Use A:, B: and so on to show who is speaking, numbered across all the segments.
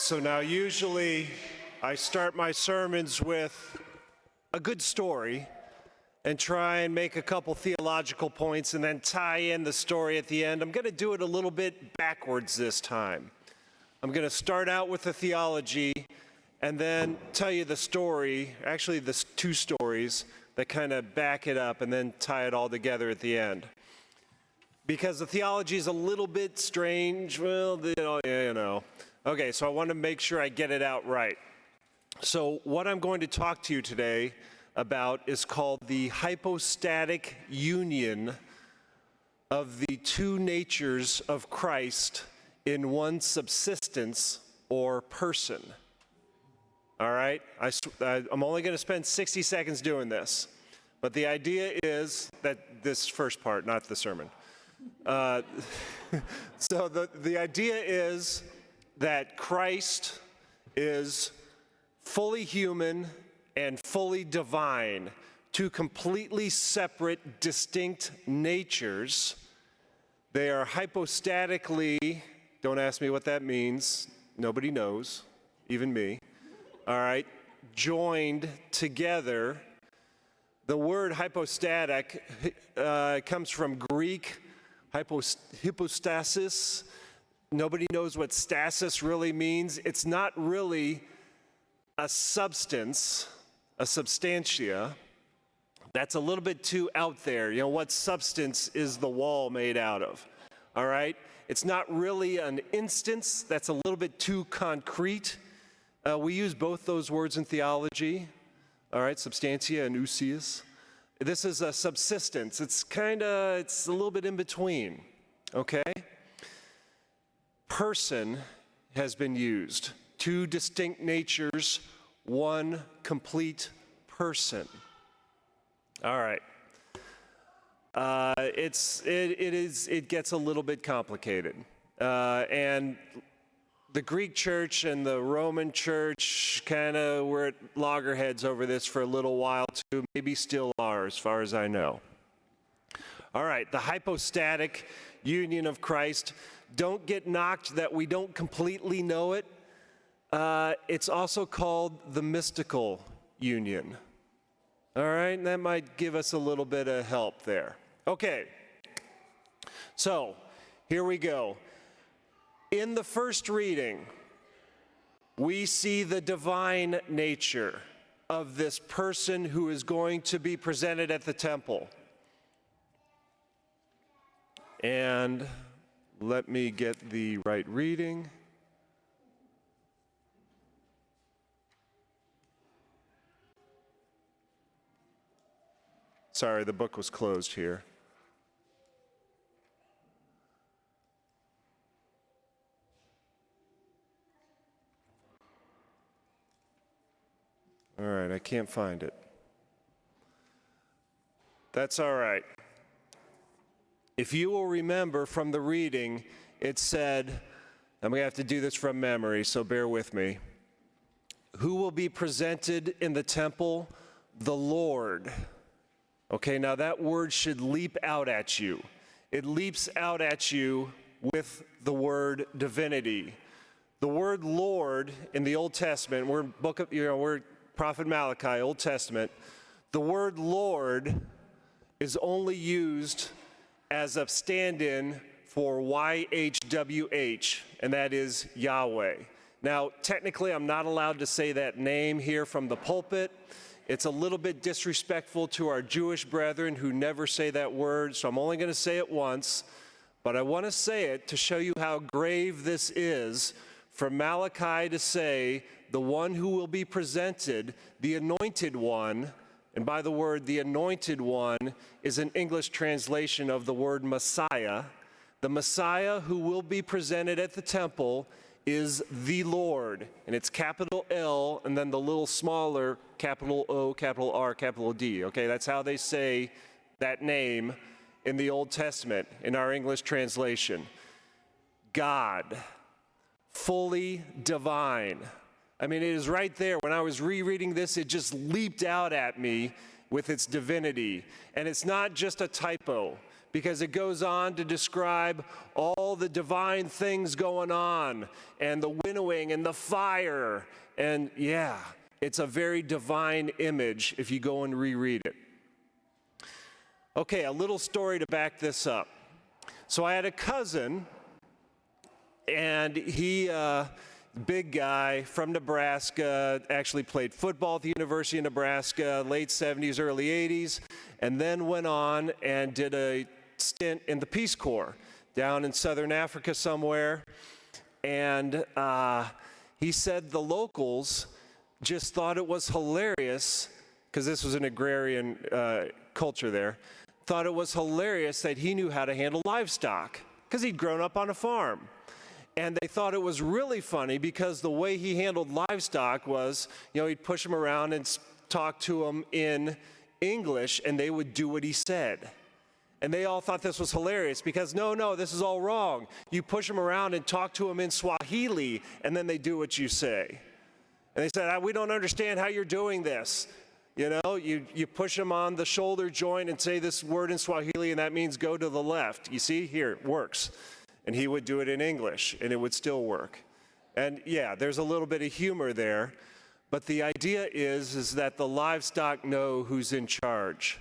A: So now usually I start my sermons with a good story and try and make a couple theological points and then tie in the story at the end. I'm going to do it a little bit backwards this time. I'm going to start out with the theology and then tell you the story, actually the two stories that kind of back it up and then tie it all together at the end. Because the theology is a little bit strange, well, you know. Okay, so I want to make sure I get it out right. So what I'm going to talk to you today about is called the hypostatic union of the two natures of Christ in one subsistence or person. All right? I'm only going to spend 60 seconds doing this. But the idea is that this first part, not the sermon. So the idea is that Christ is fully human and fully divine, two completely separate, distinct natures. They are hypostatically, don't ask me what that means, nobody knows, even me, all right, joined together. The word hypostatic comes from Greek hypostasis. Nobody knows what stasis really means. It's not really a substance, a substantia. That's a little bit too out there. You know, what substance is the wall made out of? All right? It's not really an instance. That's a little bit too concrete. We use both those words in theology. All right, substantia and ousios. This is a subsistence. It's a little bit in between. Okay? Person has been used. Two distinct natures, one complete person. All right. It gets a little bit complicated. And the Greek church and the Roman church were at loggerheads over this for a little while too, maybe still are as far as I know. All right, the hypostatic union of Christ. Don't get knocked that we don't completely know it. It's also called the mystical union. All right, and that might give us a little bit of help there. Okay, so here we go. In the first reading, we see the divine nature of this person who is going to be presented at the temple. And let me get the right reading. Sorry, the book was closed here. All right, I can't find it. That's all right. If you will remember from the reading, it said, I'm going to have to do this from memory, so bear with me. Who will be presented in the temple? The Lord. Okay, now that word should leap out at you. It leaps out at you with the word divinity. The word Lord in the Old Testament, we're Prophet Malachi, Old Testament. The word Lord is only used as a stand-in for YHWH, and that is Yahweh. Now, technically, I'm not allowed to say that name here from the pulpit. It's a little bit disrespectful to our Jewish brethren who never say that word, so I'm only going to say it once. But I want to say it to show you how grave this is for Malachi to say, the one who will be presented, the anointed one. And by the word, the anointed one is an English translation of the word Messiah. The Messiah who will be presented at the temple is the Lord. And it's capital L and then the little smaller capital O, capital R, capital D. Okay, that's how they say that name in the Old Testament, in our English translation. God, fully divine. I mean, it is right there. When I was rereading this, it just leaped out at me with its divinity. And it's not just a typo, because it goes on to describe all the divine things going on, and the winnowing and the fire. And yeah, it's a very divine image if you go and reread it. Okay, a little story to back this up. So I had a cousin, and he, big guy from Nebraska, actually played football at the University of Nebraska, late 70s, early 80s, and then went on and did a stint in the Peace Corps down in southern Africa somewhere. And he said the locals just thought it was hilarious, because this was an agrarian culture there, thought it was hilarious that he knew how to handle livestock, because he'd grown up on a farm. And they thought it was really funny because the way he handled livestock was, he'd push them around and talk to them in English, and they would do what he said. And they all thought this was hilarious because, no, this is all wrong. You push them around and talk to them in Swahili, and then they do what you say. And they said, we don't understand how you're doing this. You push them on the shoulder joint and say this word in Swahili, and that means go to the left. You see, here, it works. And he would do it in English, and it would still work. And yeah, there's a little bit of humor there, but the idea is that the livestock know who's in charge.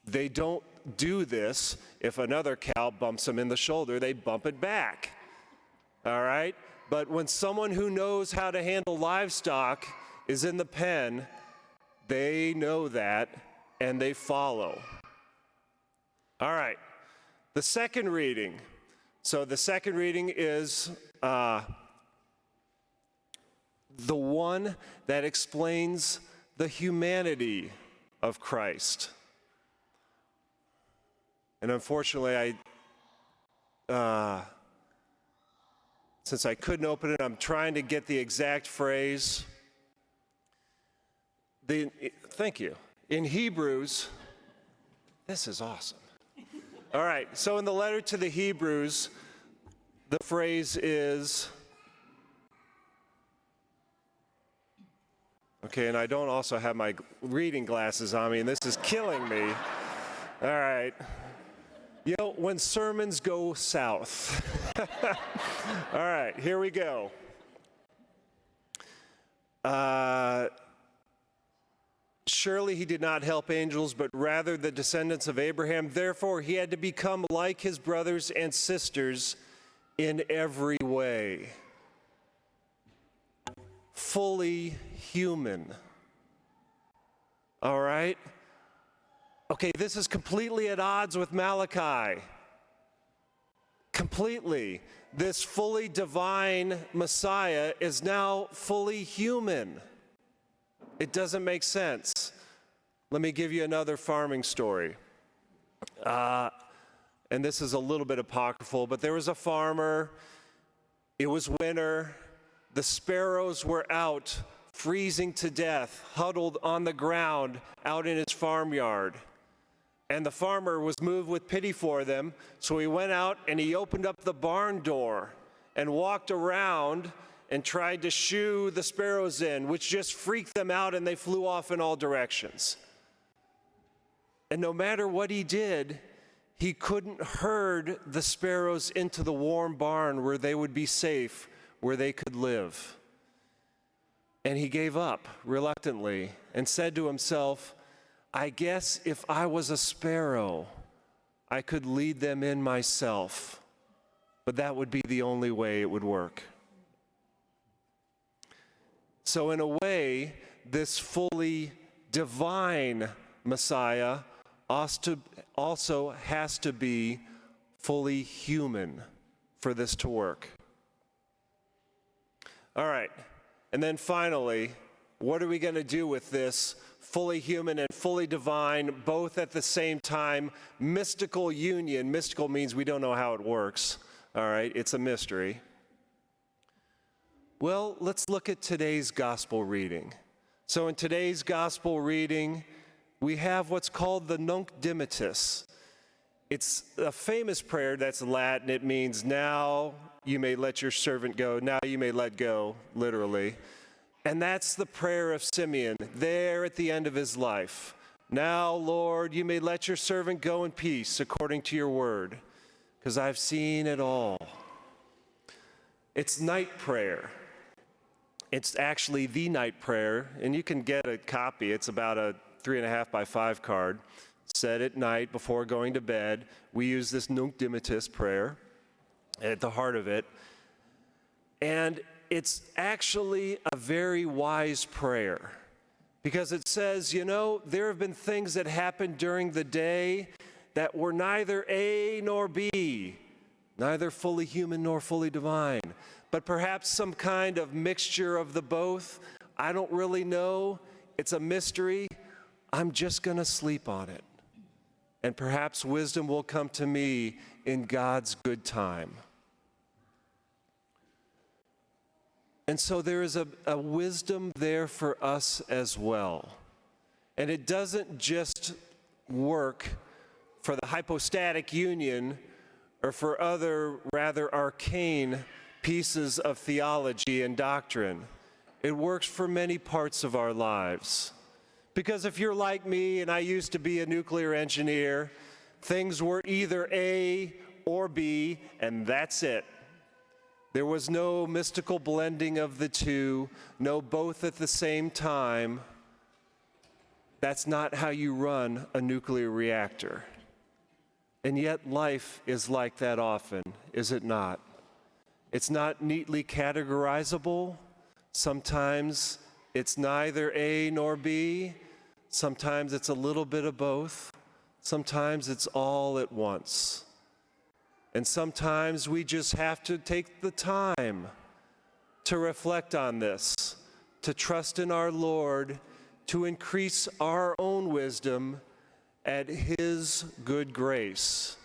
A: They don't do this if another cow bumps them in the shoulder, they bump it back. All right? But when someone who knows how to handle livestock is in the pen, they know that, and they follow. All right, the second reading. So the second reading is the one that explains the humanity of Christ. And unfortunately, since I couldn't open it, I'm trying to get the exact phrase. Thank you. In Hebrews, this is awesome. All right, so in the letter to the Hebrews, the phrase is, okay, and I don't also have my reading glasses on me, and this is killing me. All right. When sermons go south. All right, here we go. Surely he did not help angels, but rather the descendants of Abraham. Therefore, he had to become like his brothers and sisters in every way. Fully human. All right? Okay, this is completely at odds with Malachi. Completely. This fully divine Messiah is now fully human. It doesn't make sense. Let me give you another farming story. And this is a little bit apocryphal, but there was a farmer. It was winter. The sparrows were out, freezing to death, huddled on the ground out in his farmyard. And the farmer was moved with pity for them, so he went out and he opened up the barn door and walked around and tried to shoo the sparrows in, which just freaked them out, and they flew off in all directions. And no matter what he did, he couldn't herd the sparrows into the warm barn where they would be safe, where they could live. And he gave up reluctantly and said to himself, I guess if I was a sparrow, I could lead them in myself, but that would be the only way it would work. So in a way, this fully divine Messiah also has to be fully human for this to work. All right, and then finally, what are we going to do with this fully human and fully divine, both at the same time, mystical union? Mystical means we don't know how it works, all right? It's a mystery. Well, let's look at today's gospel reading. So in today's gospel reading, we have what's called the Nunc Dimittis. It's a famous prayer that's Latin. It means, now you may let your servant go. Now you may let go, literally. And that's the prayer of Simeon there at the end of his life, Now, Lord, you may let your servant go in peace according to your word, because I've seen it all. It's night prayer. It's actually the night prayer, and you can get a copy. It's about a 3.5 by 5 card. Said at night before going to bed. We use this Nunc Dimittis prayer at the heart of it. And it's actually a very wise prayer. Because it says, you know, there have been things that happened during the day that were neither A nor B, neither fully human nor fully divine, but perhaps some kind of mixture of the both. I don't really know. It's a mystery. I'm just going to sleep on it. And perhaps wisdom will come to me in God's good time. And so there is a wisdom there for us as well. And it doesn't just work for the hypostatic union or for other rather arcane pieces of theology and doctrine. It works for many parts of our lives. Because if you're like me, and I used to be a nuclear engineer, things were either A or B, and that's it. There was no mystical blending of the two, no both at the same time. That's not how you run a nuclear reactor. And yet life is like that often, is it not? It's not neatly categorizable. Sometimes it's neither A nor B. Sometimes it's a little bit of both. Sometimes it's all at once. And sometimes we just have to take the time to reflect on this, to trust in our Lord, to increase our own wisdom at His good grace,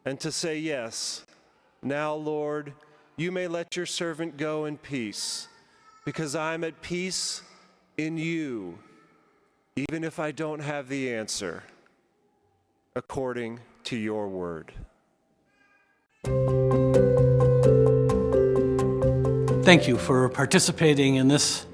A: and to say, yes, now, Lord, you may let your servant go in peace, because I'm at peace in you, even if I don't have the answer, according to your word.
B: Thank you for participating in this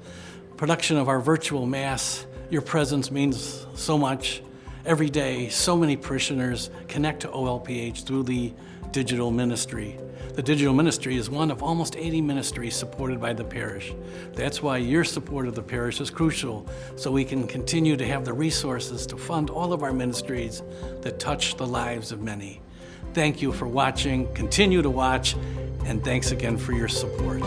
B: production of our virtual Mass. Your presence means so much. Every day, so many parishioners connect to OLPH through the digital ministry. The digital ministry is one of almost 80 ministries supported by the parish. That's why your support of the parish is crucial, so we can continue to have the resources to fund all of our ministries that touch the lives of many. Thank you for watching, continue to watch, and thanks again for your support.